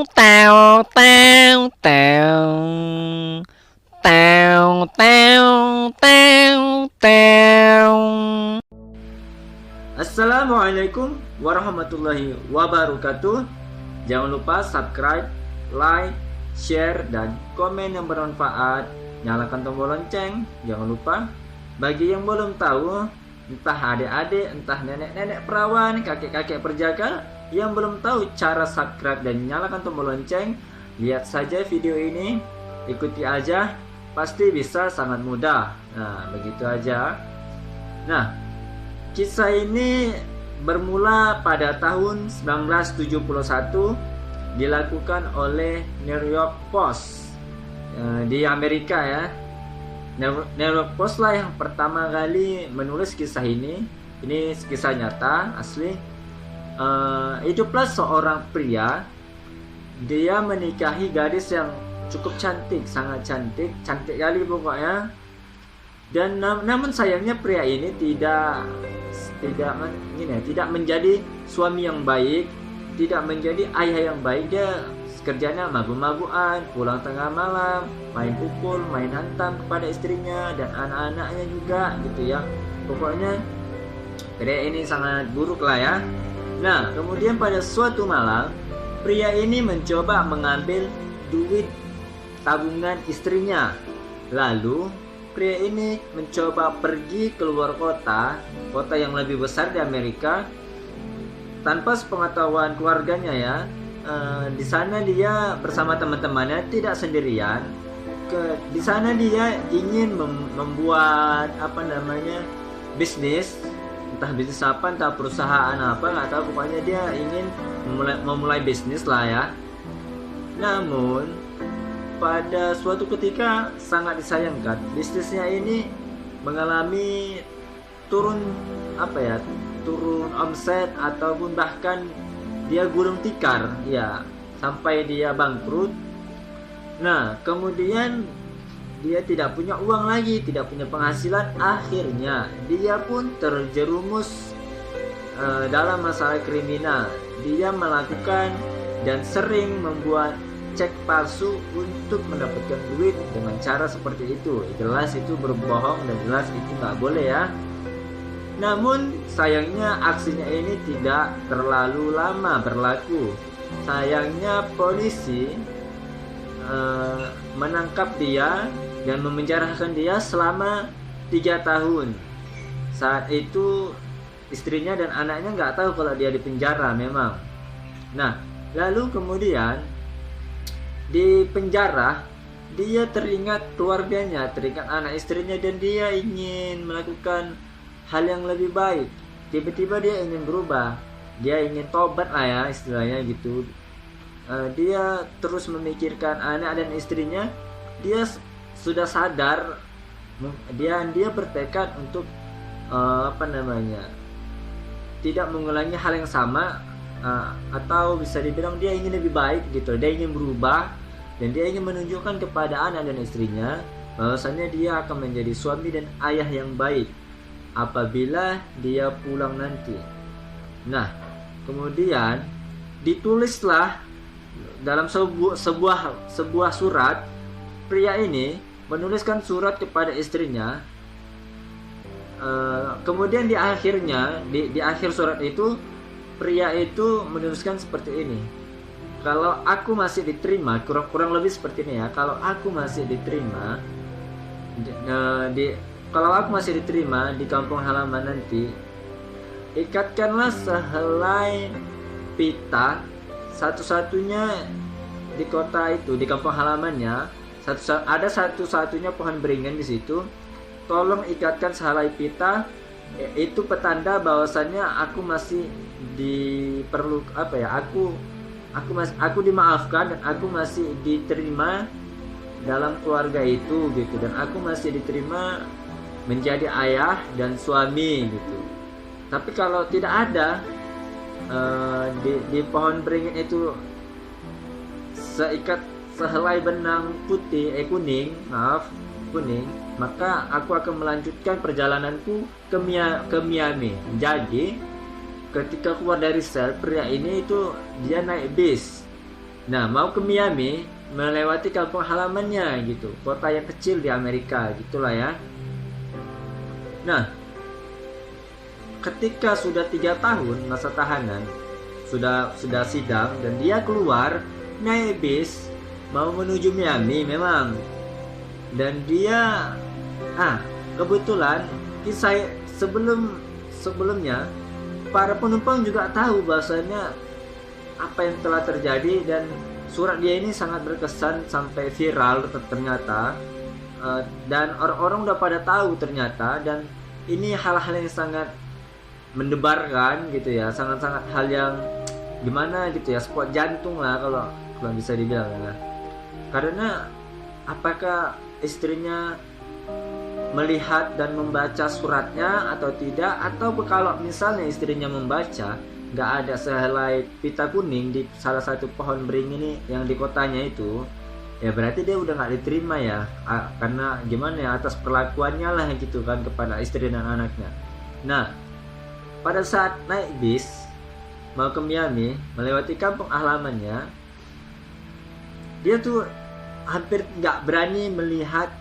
tao tao tao tao tao tao tao. Assalamualaikum warahmatullahi wabarakatuh. Jangan lupa subscribe, like, share, dan komen yang bermanfaat. Nyalakan tombol lonceng. Jangan lupa, bagi yang belum tahu, entah adik-adik, entah nenek-nenek perawan, kakek-kakek perjaka yang belum tahu cara subscribe dan nyalakan tombol lonceng, lihat saja video ini, ikuti aja, pasti bisa sangat mudah. Nah, begitu aja. Nah, kisah ini bermula pada tahun 1971, dilakukan oleh New York Post di Amerika ya. New York Post lah yang pertama kali menulis kisah ini. Ini kisah nyata asli. Hiduplah seorang pria. Dia menikahi gadis yang cukup cantik, sangat cantik, cantik kali pokoknya. Dan namun sayangnya pria ini tidak menjadi suami yang baik, tidak menjadi ayah yang baik. Dia kerjanya mabuk-mabukan, pulang tengah malam, main pukul, main hantam kepada istrinya dan anak-anaknya juga gitu ya. Pokoknya pria ini sangat buruk lah ya. Nah, kemudian pada suatu malam, pria ini mencoba mengambil duit tabungan istrinya. Lalu pria ini mencoba pergi keluar kota yang lebih besar di Amerika, tanpa sepengetahuan keluarganya ya. Di sana dia bersama teman-temannya, tidak sendirian. Di sana dia ingin membuat bisnis, entah bisnis apa, entah perusahaan apa, nggak tahu. Pokoknya dia ingin memulai bisnis lah ya. Namun pada suatu ketika sangat disayangkan, bisnisnya ini mengalami turun omset, ataupun bahkan dia gulung tikar ya, sampai dia bangkrut. Nah, kemudian dia tidak punya uang lagi, tidak punya penghasilan. Akhirnya dia pun terjerumus dalam masalah kriminal. Dia melakukan dan sering membuat cek palsu untuk mendapatkan duit dengan cara seperti itu. Jelas itu berbohong dan jelas itu nggak boleh ya. Namun sayangnya aksinya ini tidak terlalu lama berlaku. Sayangnya polisi menangkap dia dan memenjarakan dia selama 3 tahun. Saat itu istrinya dan anaknya nggak tahu kalau dia di penjara memang. Nah, lalu kemudian di penjara dia teringat keluarganya, teringat anak istrinya, dan dia ingin melakukan hal yang lebih baik. Tiba-tiba dia ingin berubah, dia ingin tobat lah ya istilahnya gitu. Dia terus memikirkan anak dan istrinya. Dia sudah sadar, dia bertekad untuk tidak mengulangi hal yang sama, atau bisa dibilang dia ingin lebih baik gitu. Dia ingin berubah dan dia ingin menunjukkan kepada anak dan istrinya bahwasanya dia akan menjadi suami dan ayah yang baik apabila dia pulang nanti. Nah, kemudian ditulislah dalam sebuah surat. Pria ini menuliskan surat kepada istrinya. Kemudian di akhir surat itu, pria itu menuliskan seperti ini: kalau aku masih diterima, kurang lebih seperti ini ya, kalau aku masih diterima di kampung halaman nanti, ikatkanlah sehelai pita satu-satunya di kota itu, di kampung halamannya. Ada satu-satunya pohon beringin di situ. Tolong ikatkan sehelai pita. Itu petanda bahwasannya aku masih aku dimaafkan dan aku masih diterima dalam keluarga itu gitu, dan aku masih diterima menjadi ayah dan suami gitu. Tapi kalau tidak ada di pohon beringin itu sehelai benang kuning, maka aku akan melanjutkan perjalananku ke Miami. Jadi ketika keluar dari sel, pria ini itu dia naik bis Nah, mau ke Miami melewati kampung halamannya gitu, kota yang kecil di Amerika gitulah ya. Nah, ketika sudah 3 tahun masa tahanan, sudah sidang dan dia keluar naik bis mau menuju Miami memang. Dan dia kebetulan kisah sebelumnya para penumpang juga tahu bahasanya apa yang telah terjadi, dan surat dia ini sangat berkesan sampai viral ternyata. Dan orang-orang udah pada tahu ternyata, dan ini hal-hal yang sangat mendebarkan gitu ya, sangat-sangat hal yang gimana gitu ya, spot jantung lah kalau bisa dibilang ya. Karena apakah istrinya melihat dan membaca suratnya atau tidak, atau kalau misalnya istrinya membaca nggak ada sehelai pita kuning di salah satu pohon beringin yang di kotanya itu, ya berarti dia udah nggak diterima ya, karena gimana ya, atas perlakuannya lah gitu kan kepada istri dan anaknya. Nah, pada saat naik bis mau ke Miami melewati kampung halamannya, dia tuh hampir nggak berani melihat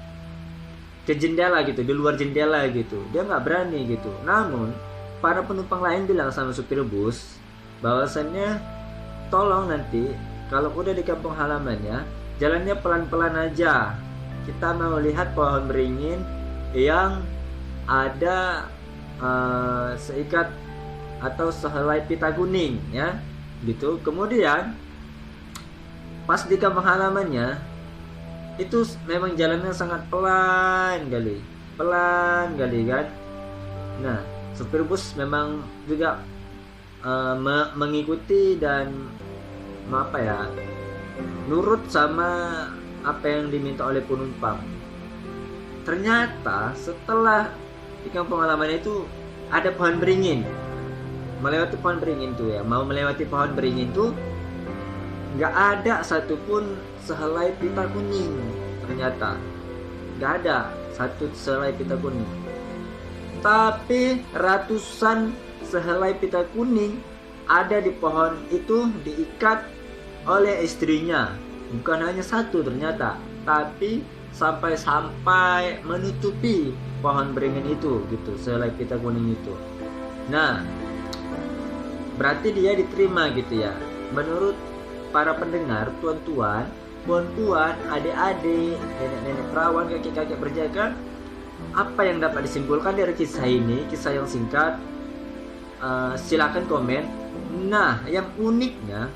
ke jendela gitu, di luar jendela gitu, dia nggak berani gitu. Namun para penumpang lain bilang sama supir bus bahwasannya tolong nanti kalau udah di kampung halamannya jalannya pelan-pelan aja, kita mau lihat pohon beringin yang ada seikat atau sehelai pita kuning ya gitu. Kemudian pas di kampung halamannya itu memang jalannya sangat pelan kali kan. Nah, supir bus memang juga mengikuti dan nurut sama apa yang diminta oleh penumpang. Ternyata setelah di kampung halaman itu ada pohon beringin, melewati pohon beringin tuh ya, mau melewati pohon beringin tuh nggak ada satupun sehelai pita kuning. Ternyata nggak ada satu sehelai pita kuning, tapi ratusan sehelai pita kuning ada di pohon itu, diikat oleh istrinya. Bukan hanya satu ternyata, tapi sampai menutupi pohon beringin itu gitu, sehelai pita kuning itu. Nah, berarti dia diterima gitu ya. Menurut para pendengar, tuan-tuan, puan-puan, adik-adik, nenek-nenek perawan, kakek-kakek berjaga, apa yang dapat disimpulkan dari kisah ini? Kisah yang singkat, silakan komen. Nah, yang uniknya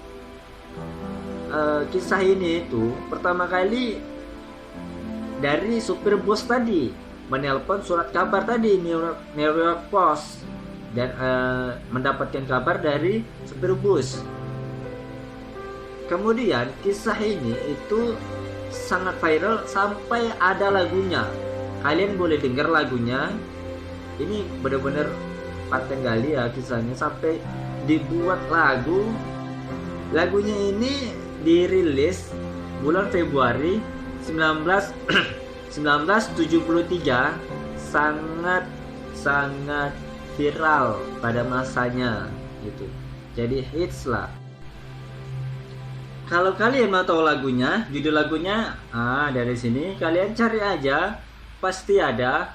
kisah ini itu pertama kali dari supir bus tadi menelpon surat kabar tadi New York Post, dan mendapatkan kabar dari supir bus. Kemudian kisah ini itu sangat viral sampai ada lagunya. Kalian boleh dengar lagunya. Ini benar-benar paten kali ya kisahnya, sampai dibuat lagu. Lagunya ini dirilis bulan Februari 1973, sangat viral pada masanya gitu. Jadi hits lah. Kalau kalian mau tahu lagunya, judul lagunya, dari sini kalian cari aja, pasti ada.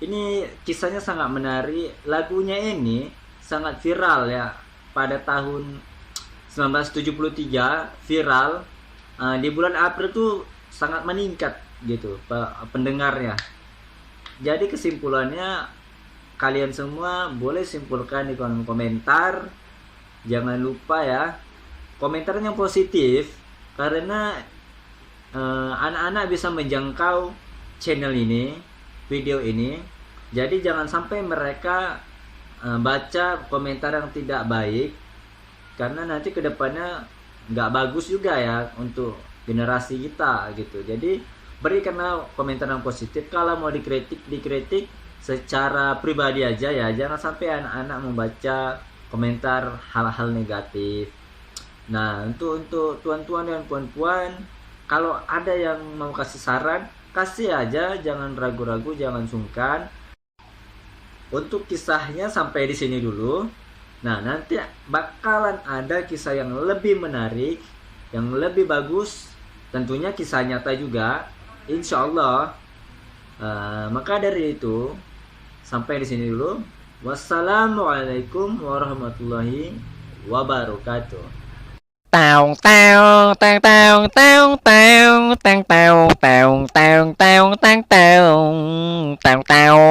Ini kisahnya sangat menarik. Lagunya ini sangat viral ya pada tahun 1973, viral. Di bulan April tuh sangat meningkat gitu pendengarnya. Jadi kesimpulannya, kalian semua boleh simpulkan di kolom komentar. Jangan lupa ya, komentar yang positif, karena anak-anak bisa menjangkau channel ini, video ini. Jadi jangan sampai mereka baca komentar yang tidak baik, karena nanti kedepannya nggak bagus juga ya untuk generasi kita gitu. Jadi berikanlah komentar yang positif. Kalau mau dikritik secara pribadi aja ya, jangan sampai anak-anak membaca komentar hal-hal negatif. Nah, untuk tuan-tuan dan puan-puan, kalau ada yang mau kasih saran, kasih aja, jangan ragu-ragu, jangan sungkan. Untuk kisahnya sampai di sini dulu. Nah, nanti bakalan ada kisah yang lebih menarik yang lebih bagus, tentunya kisah nyata juga, insya Allah. Maka dari itu, sampai di sini dulu. Wassalamualaikum warahmatullahi wabarakatuh. Tao tao tao tao tao tao tao tao tao tao tao tao tao tao tao